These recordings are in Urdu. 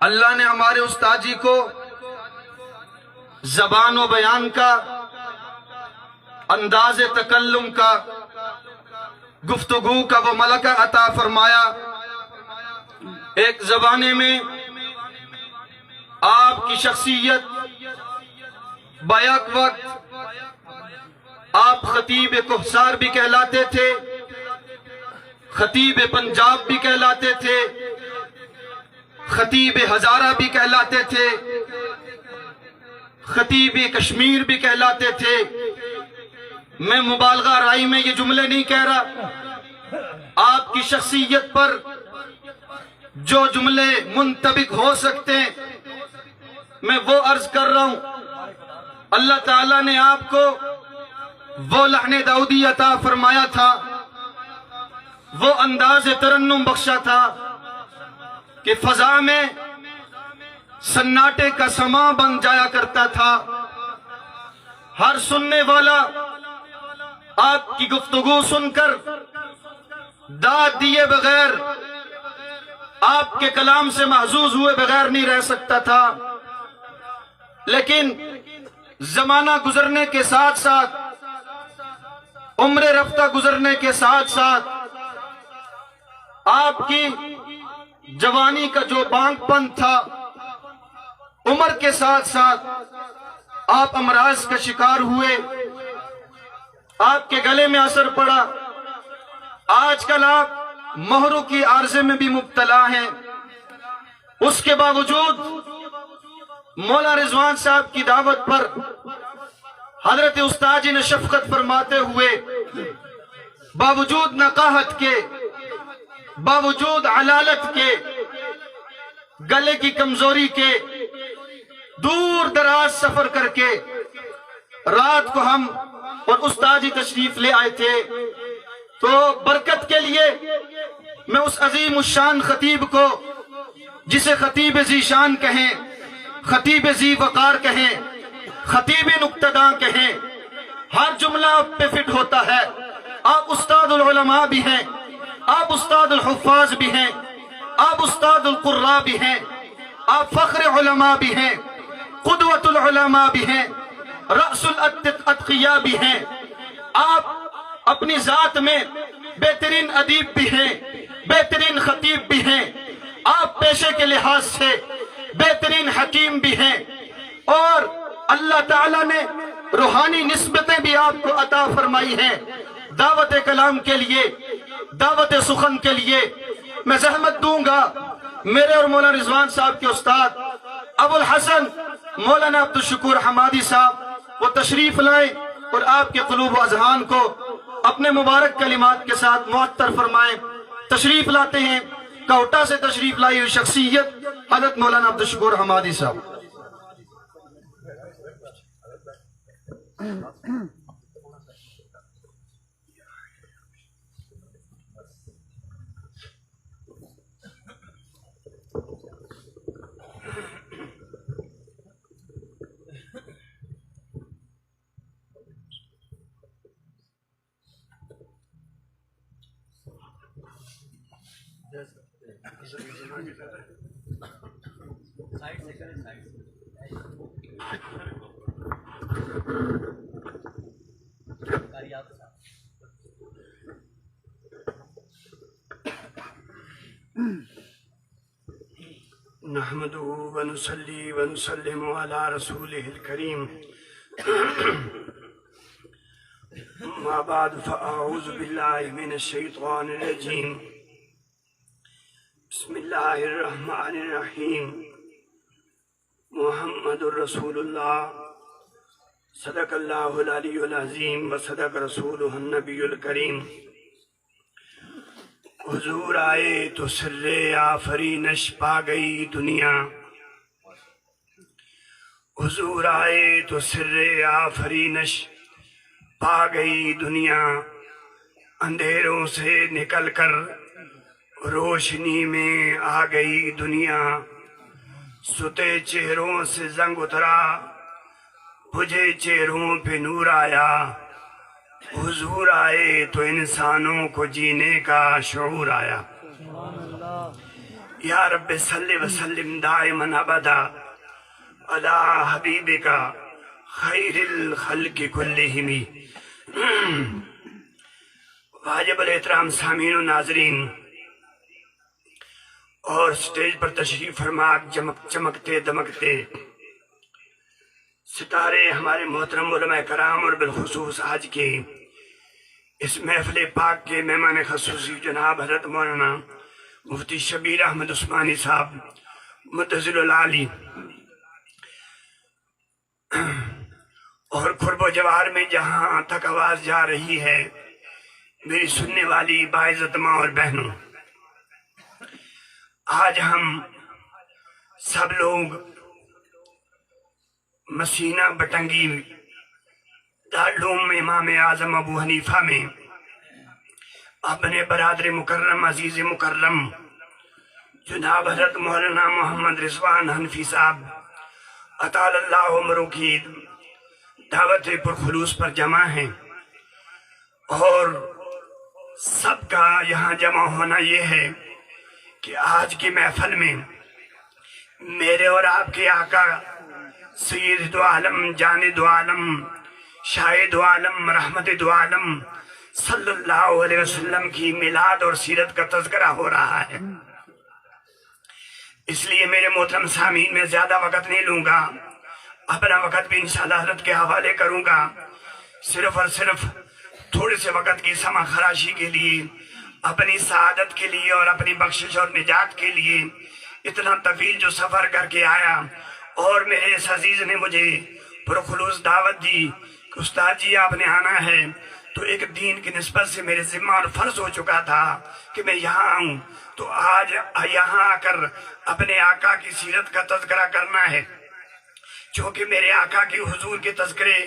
اللہ نے ہمارے استاد جی کو زبان و بیان کا، انداز تکلم کا، گفتگو کا وہ ملکہ عطا فرمایا۔ ایک زمانے میں آپ کی شخصیت بیک وقت آپ خطیب کوہسار بھی کہلاتے تھے، خطیب پنجاب بھی کہلاتے تھے، خطیب ہزارہ بھی کہلاتے تھے، خطیب کشمیر بھی کہلاتے تھے۔ میں مبالغہ رائی میں یہ جملے نہیں کہہ رہا، آپ کی شخصیت پر جو جملے منطبق ہو سکتے ہیں میں وہ عرض کر رہا ہوں۔ اللہ تعالیٰ نے آپ کو وہ لحن داؤدی عطا فرمایا تھا، وہ انداز ترنم بخشا تھا کہ فضا میں سناٹے کا سماں بن جایا کرتا تھا۔ ہر سننے والا آپ کی گفتگو سن کر داد دیے بغیر، آپ کے کلام سے محظوظ ہوئے بغیر نہیں رہ سکتا تھا۔ لیکن زمانہ گزرنے کے ساتھ ساتھ، عمر رفتہ گزرنے کے ساتھ ساتھ، آپ کی جوانی کا جو بانگ پن تھا، عمر کے ساتھ ساتھ آپ امراض کا شکار ہوئے، آپ کے گلے میں اثر پڑا۔ آج کل آپ مہروں کی عارضے میں بھی مبتلا ہیں۔ اس کے باوجود مولا رضوان صاحب کی دعوت پر حضرت استاد جی نے شفقت فرماتے ہوئے باوجود نقاہت کے، باوجود علالت کے، گلے کی کمزوری کے، دور دراز سفر کر کے رات کو ہم اور استاد جی تشریف لے آئے تھے۔ تو برکت کے لیے میں اس عظیم الشان خطیب کو، جسے خطیب ذی شان کہیں، خطیب ذی وقار کہیں، خطیب نقطہ کہیں، ہر جملہ آپ پہ فٹ ہوتا ہے۔ آپ استاد العلماء بھی ہیں، آپ استاد الحفاظ بھی ہیں، آپ استاد القراء بھی ہیں، آپ فخر علماء بھی ہیں، قدوۃ العلماء بھی ہیں، رأس الاتقیاء بھی ہیں۔ آپ اپنی ذات میں بہترین ادیب بھی ہیں، بہترین خطیب بھی ہیں، آپ پیشے کے لحاظ سے بہترین حکیم بھی ہیں، اور اللہ تعالیٰ نے روحانی نسبتیں بھی آپ کو عطا فرمائی ہیں۔ دعوت کلام کے لیے، دعوت سخن کے لیے میں زحمت دوں گا میرے اور مولانا رضوان صاحب کے استاد ابو الحسن مولانا عبدالشکور حمادی صاحب وہ تشریف لائیں اور آپ کے قلوب و اذہان کو اپنے مبارک کلمات کے ساتھ معطر فرمائیں۔ تشریف لاتے ہیں کوٹا سے تشریف لائی ہوئی شخصیت حضرت مولانا عبدالشکور حمادی صاحب۔ نحمده ونصلي ونسلم على رسوله الكريم، ما بعد، فأعوذ بالله من الشيطان الرجيم، بسم الله الرحمن الرحيم، محمد رسول الله، صدق الله العلي العظيم وصدق رسوله النبي الكريم۔ حضور آئے تو سر آفرینش پا گئی دنیا، حضور آئے تو سر آفرینش پا گئی دنیا، اندھیروں سے نکل کر روشنی میں آ گئی دنیا، ستے چہروں سے زنگ اترا، بجھے چہروں پہ نور آیا، حضور آئے تو انسانوں کو جینے کا شعور آیا۔ یا رب صلی وسلم دائما ابدا علی حبیبک خیر الخلق کلہم۔ واجب الاحترام سامعین و ناظرین اور سٹیج پر تشریف فرما چمکتے دمکتے ستارے ہمارے محترم علماء کرام اور بالخصوص آج کے اس محفل پاک کے مہمان خصوصی جناب حضرت مولانا مفتی شبیر احمد عثمانی صاحب متضل العالی، اور قرب و جوار میں جہاں تک آواز جا رہی ہے میری سننے والی باعزت ماں اور بہنوں، آج ہم سب لوگ مسینہ بٹنگی دارالعلوم امام اعظم ابو حنیفہ میں اپنے برادر مکرم عزیز مکرم جناب حضرت مولانا محمد رضوان حنفی صاحب اطال اللہ عمروں کی دعوت پرخلوص پر جمع ہیں، اور سب کا یہاں جمع ہونا یہ ہے کہ آج کی محفل میں میرے اور آپ کے آقا سید دو عالم جان دو عالم شاہد دو عالم رحمت دو عالم صلی اللہ علیہ وسلم کی میلاد اور سیرت کا تذکرہ ہو رہا ہے۔ اس لیے میرے محترم سامعین میں زیادہ وقت نہیں لوں گا، اپنا وقت بھی انشاءاللہ حضرت کے حوالے کروں گا، صرف اور صرف تھوڑے سے وقت کی سمع خراشی کے لیے، اپنی سعادت کے لیے اور اپنی بخشش اور نجات کے لیے اتنا طویل جو سفر کر کے آیا، اور میرے اس عزیز نے مجھے پرخلوص دعوت دی کہ استاد جی آپ نے آنا ہے، تو ایک دین کی نسبت سے میرے ذمہ اور فرض ہو چکا تھا کہ میں یہاں آؤں، تو آج یہاں آ کر اپنے آقا کی سیرت کا تذکرہ کرنا ہے، چونکہ میرے آقا کے حضور کے تذکرے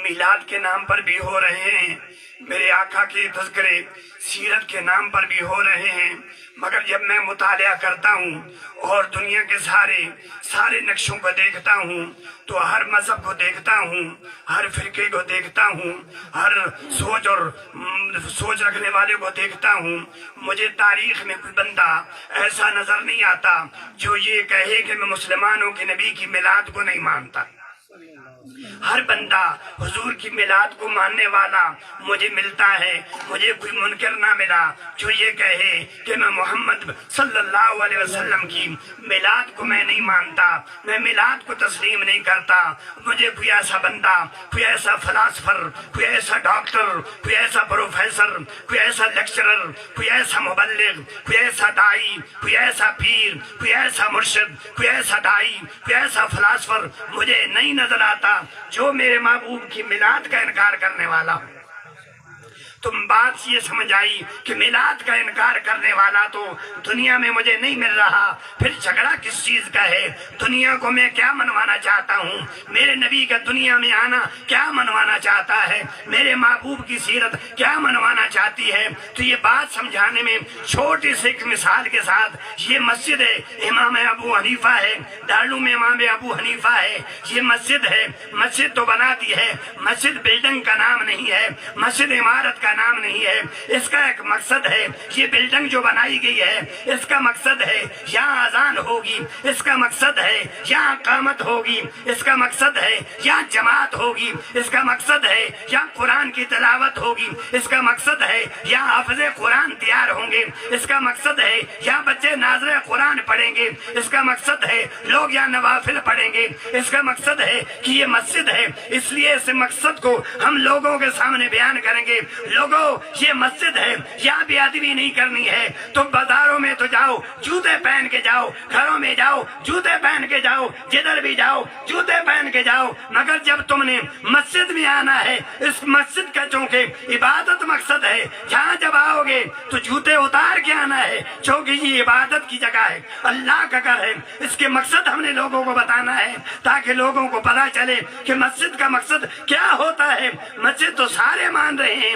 میلاد کے نام پر بھی ہو رہے ہیں، میرے آقا کے تذکرے سیرت کے نام پر بھی ہو رہے ہیں، مگر جب میں مطالعہ کرتا ہوں اور دنیا کے سارے نقشوں کو دیکھتا ہوں، تو ہر مذہب کو دیکھتا ہوں، ہر فرقے کو دیکھتا ہوں، ہر سوچ رکھنے والے کو دیکھتا ہوں، مجھے تاریخ میں کوئی بندہ ایسا نظر نہیں آتا جو یہ کہے کہ میں مسلمانوں کے نبی کی میلاد کو نہیں مانتا۔ ہر بندہ حضور کی میلاد کو ماننے والا مجھے ملتا ہے، مجھے کوئی منکر نہ ملا جو یہ کہے کہ میں محمد صلی اللہ علیہ وسلم کی میلاد کو میں نہیں مانتا، میں میلاد کو تسلیم نہیں کرتا۔ مجھے کوئی ایسا بندہ، کوئی ایسا فلاسفر، کوئی ایسا ڈاکٹر، کوئی ایسا پروفیسر، کوئی ایسا لیکچرر، کوئی ایسا مبلغ، کوئی ایسا دائی، کوئی ایسا پیر، کوئی ایسا مرشد، کوئی ایسا دائی، کوئی ایسا فلاسفر مجھے نہیں نظر آتا جو میرے محبوب کی میلاد کا انکار کرنے والا ہو۔ تم بات یہ سمجھ آئی کہ میلاد کا انکار کرنے والا تو دنیا میں مجھے نہیں مل رہا، پھر جھگڑا کس چیز کا ہے؟ دنیا کو میں کیا منوانا چاہتا ہوں؟ میرے نبی کا دنیا میں آنا کیا منوانا چاہتا ہے؟ میرے محبوب کی سیرت کیا منوانا چاہتی ہے؟ تو یہ بات سمجھانے میں چھوٹی سی ایک مثال کے ساتھ، یہ مسجد ہے امام ابو حنیفہ ہے، دارالعلوم امام ابو حنیفہ ہے، یہ مسجد ہے، مسجد تو بنا دی ہے، مسجد بلڈنگ کا نام نہیں ہے، مسجد عمارت کا نام نہیں ہے، اس کا ایک مقصد ہے۔ یہ بلڈنگ جو بنائی گئی ہے اس کا مقصد ہے یہاں اذان ہوگی، اس کا مقصد ہے یہاں قامت ہوگی، اس کا مقصد ہے یہاں جماعت ہوگی، اس کا مقصد ہے یہاں قرآن کی تلاوت ہوگی، اس کا مقصد ہے یہاں حافظ قرآن تیار ہوں گے، اس کا مقصد ہے یہاں بچے ناظر قرآن پڑھیں گے، اس کا مقصد ہے لوگ یہاں نوافل پڑھیں گے، اس کا مقصد ہے کہ یہ مسجد ہے۔ اس لیے اس مقصد کو ہم لوگوں کے سامنے بیان کریں گے۔ لوگوں یہ مسجد ہے، یہاں بے ادبی نہیں کرنی ہے۔ تم بازاروں میں تو جاؤ جوتے پہن کے جاؤ، گھروں میں جاؤ جوتے پہن کے جاؤ، جدھر بھی جاؤ جوتے پہن کے جاؤ، مگر جب تم نے مسجد میں آنا ہے، اس مسجد کا چونکہ عبادت مقصد ہے، جہاں جب آؤ گے تو جوتے اتار کے آنا ہے، چونکہ یہ عبادت کی جگہ ہے، اللہ کا گھر ہے۔ اس کے مقصد ہم نے لوگوں کو بتانا ہے تاکہ لوگوں کو پتا چلے کہ مسجد کا مقصد کیا ہوتا ہے۔ مسجد تو سارے مان رہے ہیں،